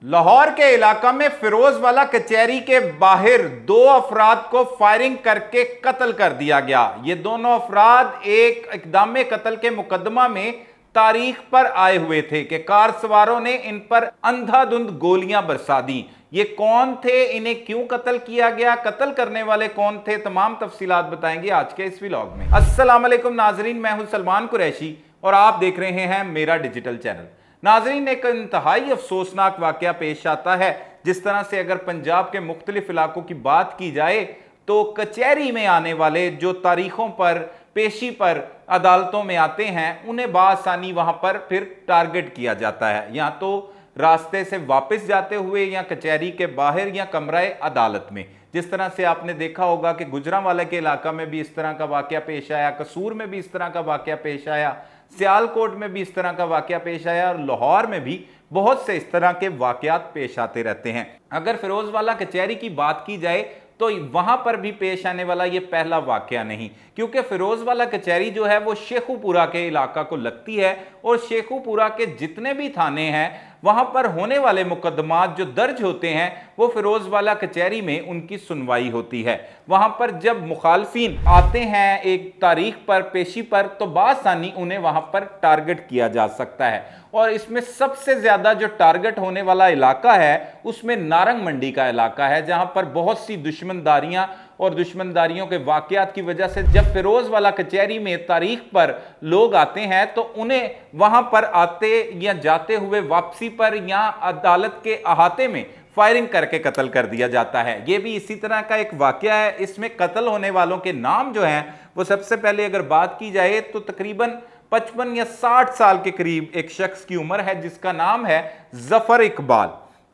लाहौर के इलाका में फिरोजवाला कचहरी के बाहर दो अफराद को फायरिंग करके कत्ल कर दिया गया। ये दोनों अफराद एक इक़दाम कत्ल के मुकदमा में तारीख पर आए हुए थे कि कार सवारों ने इन पर अंधाधुंध गोलियां बरसा दी। ये कौन थे, इन्हें क्यों कत्ल किया गया, कत्ल करने वाले कौन थे, तमाम तफसीलात बताएंगे आज के इस व्लॉग में। अस्सलाम वालेकुम नाजरीन, मैं हूं सलमान कुरैशी और आप देख रहे हैं मेरा डिजिटल चैनल। नाजरीन, एक इंतहाई अफसोसनाक वाकया पेश आता है। जिस तरह से अगर पंजाब के मुख्तलिफ इलाकों की बात की जाए तो कचहरी में आने वाले जो तारीखों पर पेशी पर अदालतों में आते हैं उन्हें बासानी वहां पर फिर टारगेट किया जाता है, या तो रास्ते से वापस जाते हुए या कचहरी के बाहर या कमराए अदालत में। जिस तरह से आपने देखा होगा कि गुजरांवाला के इलाका में भी इस तरह का वाकया पेश आया, कसूर में भी इस तरह का वाकया पेश आया, सियालकोट में भी इस तरह का वाकया पेश आया और लाहौर में भी बहुत से इस तरह के वाकयात पेश आते रहते हैं। अगर फिरोजवाला कचहरी की बात की जाए तो वहां पर भी पेश आने वाला ये पहला वाकया नहीं, क्योंकि फिरोजवाला कचहरी जो है वो शेखुपुरा के इलाका को लगती है और शेखुपुरा के जितने भी थाने हैं वहां पर होने वाले मुकदमात जो दर्ज होते हैं वो फिरोजवाला कचहरी में उनकी सुनवाई होती है। वहां पर जब मुखालफिन आते हैं एक तारीख पर पेशी पर तो बासानी उन्हें वहां पर टारगेट किया जा सकता है। और इसमें सबसे ज्यादा जो टारगेट होने वाला इलाका है उसमें नारंग मंडी का इलाका है, जहां पर बहुत सी दुश्मनदारियां और दुश्मनदारियों के वाकयात की वजह से जब फिरोजवाला कचहरी में तारीख पर लोग आते हैं तो उन्हें वहां पर आते या जाते हुए वापसी पर या अदालत के अहाते में फायरिंग करके कत्ल कर दिया जाता है। यह भी इसी तरह का एक वाकया है। इसमें कत्ल होने वालों के नाम जो हैं वो सबसे पहले अगर बात की जाए तो तकरीबन 55 या 60 साल के करीब एक शख्स की उम्र है जिसका नाम है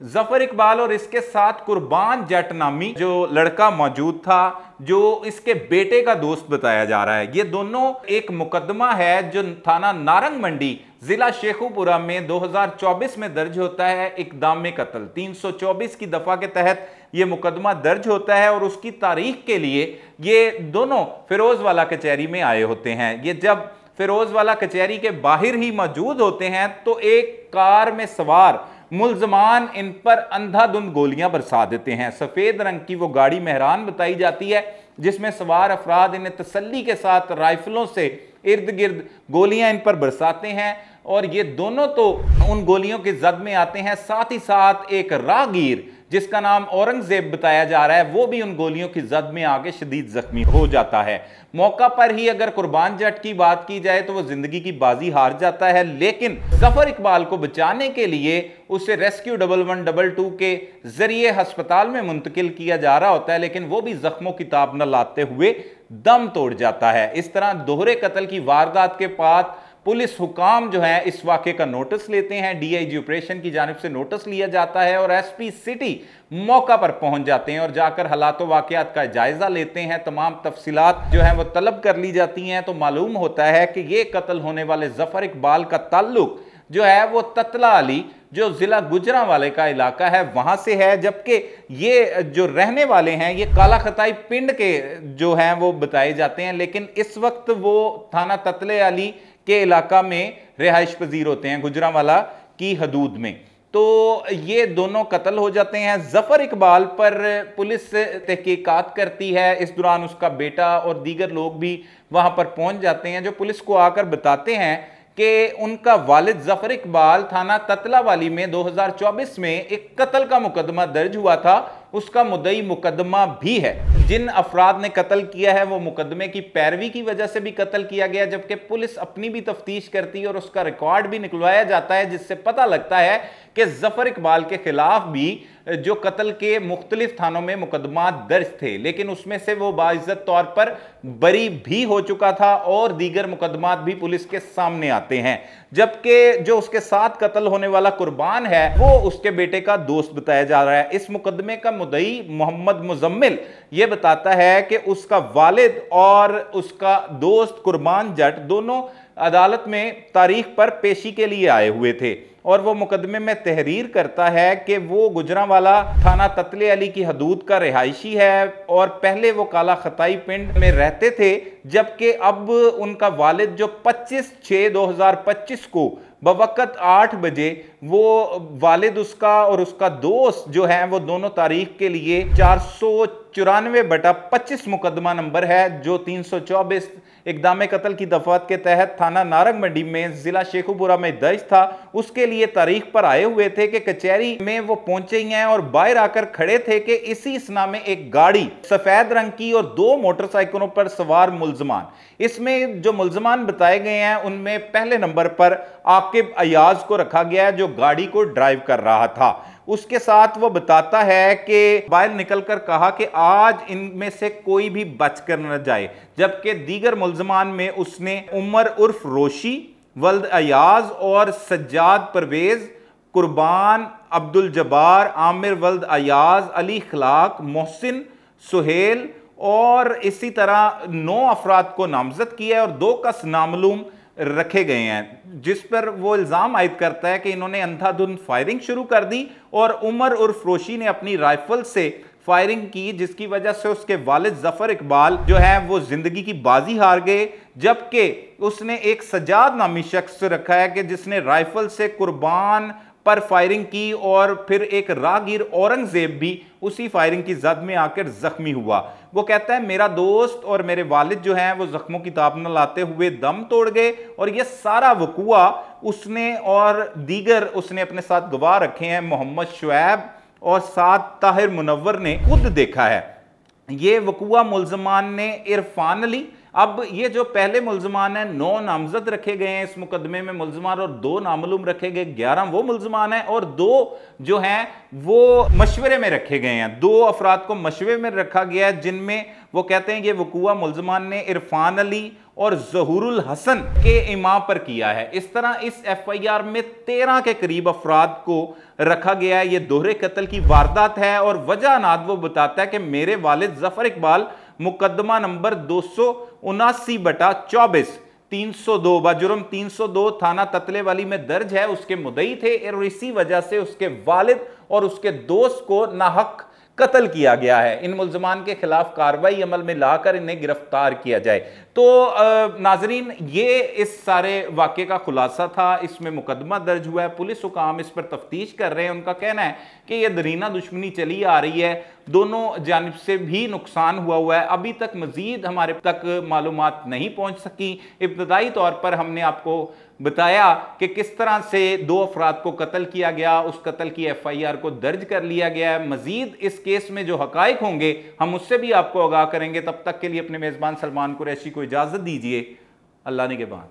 जफर इकबाल और इसके साथ कुर्बान जट नामी जो लड़का मौजूद था जो इसके बेटे का दोस्त बताया जा रहा है। ये दोनों एक मुकदमा है जो थाना नारंग मंडी जिला शेखुपुरा में 2024 में दर्ज होता है। इक़दाम कत्ल 324 की दफा के तहत यह मुकदमा दर्ज होता है और उसकी तारीख के लिए ये दोनों फिरोजवाला कचहरी में आए होते हैं। ये जब फिरोजवाला कचहरी के बाहर ही मौजूद होते हैं तो एक कार में सवार मुल्जमान इन पर अंधाधुंध गोलियां बरसा देते हैं। सफेद रंग की वो गाड़ी मेहरान बताई जाती है जिसमें सवार अफराद इन्हें तसल्ली के साथ राइफलों से इर्द गिर्द गोलियां इन पर बरसाते हैं और ये दोनों तो उन गोलियों की जद में आते हैं। साथ ही साथ एक राहगीर जिसका नाम औरंगजेब बताया जा रहा है वो भी उन गोलियों की जद में आके शदीद जख्मी हो जाता है। मौका पर ही अगर कुर्बान जट की बात की जाए तो वो जिंदगी की बाजी हार जाता है, लेकिन जफर इकबाल को बचाने के लिए उसे रेस्क्यू 1112 के जरिए अस्पताल में मुंतकिल किया जा रहा होता है, लेकिन वो भी जख्मों की ताब न लाते हुए दम तोड़ जाता है। इस तरह दोहरे कत्ल की वारदात के बाद पुलिस हुकाम जो है इस वाक़े का नोटिस लेते हैं। डीआईजी ऑपरेशन की जानिब से नोटिस लिया जाता है और एसपी सिटी मौका पर पहुंच जाते हैं और जाकर हालात वाक़यात का जायजा लेते हैं। तमाम तफसीलात जो है वो तलब कर ली जाती हैं तो मालूम होता है कि ये कत्ल होने वाले जफर इकबाल का ताल्लुक जो है वो ततला अली जो जिला गुजरांवाले का इलाका है वहां से है, जबकि ये जो रहने वाले हैं ये काला खताई पिंड के जो हैं वो बताए जाते हैं, लेकिन इस वक्त वो थाना ततले अली के इलाका में रिहाइश पजीर होते हैं गुजरांवाला की हदूद में। तो ये दोनों कत्ल हो जाते हैं। जफर इकबाल पर पुलिस तहकीकात करती है। इस दौरान उसका बेटा और दीगर लोग भी वहां पर पहुंच जाते हैं जो पुलिस को आकर बताते हैं कि उनका वालिद जफर इकबाल थाना ततलावाली में 2024 में एक कत्ल का मुकदमा दर्ज हुआ था, उसका मुद्दई मुकदमा भी है। जिन अफराद ने कत्ल किया है वो मुकदमे की पैरवी की वजह से भी कत्ल किया गया, जबकि पुलिस अपनी भी तफ्तीश करती है और उसका रिकॉर्ड भी निकलवाया जाता है जिससे पता लगता है कि जफर इकबाल के खिलाफ भी जो कत्ल के मुख्तलिफ थानों में मुकदमा दर्ज थे, लेकिन उसमें से वो बाइज्जत तौर पर बरी भी हो चुका था और दीगर मुकदमात भी पुलिस के सामने आते हैं। जबकि जो उसके साथ कत्ल होने वाला कुर्बान है वो उसके बेटे का दोस्त बताया जा रहा है। इस मुकदमे का मुद्दई मोहम्मद मुजम्मिल ये बताता है कि उसका वालिद और उसका दोस्त कुर्बान जट दोनों अदालत में तारीख पर पेशी के लिए आए हुए थे और वो मुकदमे में तहरीर करता है कि वो गुजरांवाला थाना ततले अली की हदूद का रिहायशी है और पहले वो काला खताई पिंड में रहते थे, जबकि अब उनका वालिद जो 25/6/2025 को बवक़्त 8 बजे वो वालिद उसका और उसका दोस्त जो है वो दोनों तारीख के लिए 494/25 मुकदमा नंबर है, जो 324 इक़दाम कत्ल की दफात के तहत थाना नारंग मंडी में जिला शेखुपुरा में दर्ज था, उसके लिए तारीख पर आए हुए थे कि कचहरी में वो पहुंचे ही हैं और बाहर आकर खड़े थे कि इसी इसना में एक गाड़ी सफेद रंग की और 2 मोटरसाइकिलों पर सवार मुल्जमान, इसमें जो मुल्जमान बताए गए हैं उनमें पहले नंबर पर आकिब अयाज को रखा गया है जो गाड़ी को ड्राइव कर रहा था। उसके साथ वो बताता है कि बाहर निकलकर कहा कि आज इनमें से कोई भी बचकर न जाए, जबकि दीगर मुल्जमान में उसने उमर उर्फ रोशी, वल्द अयाज और सज्जाद परवेज, कुर्बान, अब्दुल जब्बार, आमिर वल्द अयाज, अली खलाक, मोहसिन, सुहेल और इसी तरह 9 अफराद को नामजद किया है और 2 कस नामलूम रखे गए हैं, जिस पर वो इल्जाम आयद करता है कि इन्होंने अंधाधुंध फायरिंग शुरू कर दी और उमर उर्फ रोशी ने अपनी राइफल से फायरिंग की, जिसकी वजह से उसके वालिद जफर इकबाल जो है वो जिंदगी की बाजी हार गए, जबकि उसने एक सज्जाद नामी शख्स रखा है कि जिसने राइफल से कुर्बान पर फायरिंग की और फिर एक राहगीर औरंगजेब भी उसी फायरिंग की जद में आकर जख्मी हुआ। वो कहता है मेरा दोस्त और मेरे वालिद जो हैं वो जख्मों की ताब न लाते हुए दम तोड़ गए और ये सारा वकूआ उसने और दीगर उसने अपने साथ गवाह रखे हैं मोहम्मद शुएब और साथ ताहिर मुनव्वर ने खुद देखा है। ये वकूआ मुल्जमान ने इरफान अली, अब ये जो पहले मुल्जमान हैं 9 नामजद रखे गए हैं इस मुकदमे में मुल्जमान और 2 नामालूम रखे गए, 11 वो मुल्जमान हैं और 2 जो हैं वो मशवरे में रखे गए हैं। 2 अफराद को मशवरे में रखा गया है, जिनमें वो कहते हैं कि वकूआ मुल्जमान ने इरफान अली और जहूरुल हसन के इमा पर किया है। इस तरह इस FIR में 13 के करीब अफराद को रखा गया है। ये दोहरे कत्ल की वारदात है और वजह अनाद वो बताता है कि मेरे वालिद जफर इकबाल मुकदमा नंबर 279/24 302 बजुर्म 302 थाना ततलेवाली में दर्ज है, उसके मुद्दई थे और इसी वजह से उसके वालिद और उसके दोस्त को नाहक कत्ल किया गया है। इन मुल्जमान के खिलाफ कार्रवाई अमल में लाकर इन्हें गिरफ्तार किया जाए। तो नाजरीन, ये इस सारे वाक़े का खुलासा था। इसमें मुकदमा दर्ज हुआ है, पुलिस हुकाम इस पर तफ्तीश कर रहे हैं। उनका कहना है कि यह दरीना दुश्मनी चली आ रही है, दोनों जानिब से भी नुकसान हुआ है। अभी तक मजीद हमारे तक मालूमात नहीं पहुंच सकी। इब्तदाई तौर पर हमने आपको बताया कि किस तरह से 2 अफराद को कत्ल किया गया, उस कत्ल की FIR को दर्ज कर लिया गया है। मजीद इस केस में जो हकायक होंगे हम उससे भी आपको आगाह करेंगे। तब तक के लिए अपने मेज़बान सलमान कुरैशी को इजाज़त दीजिए। अल्लाह निगहबान।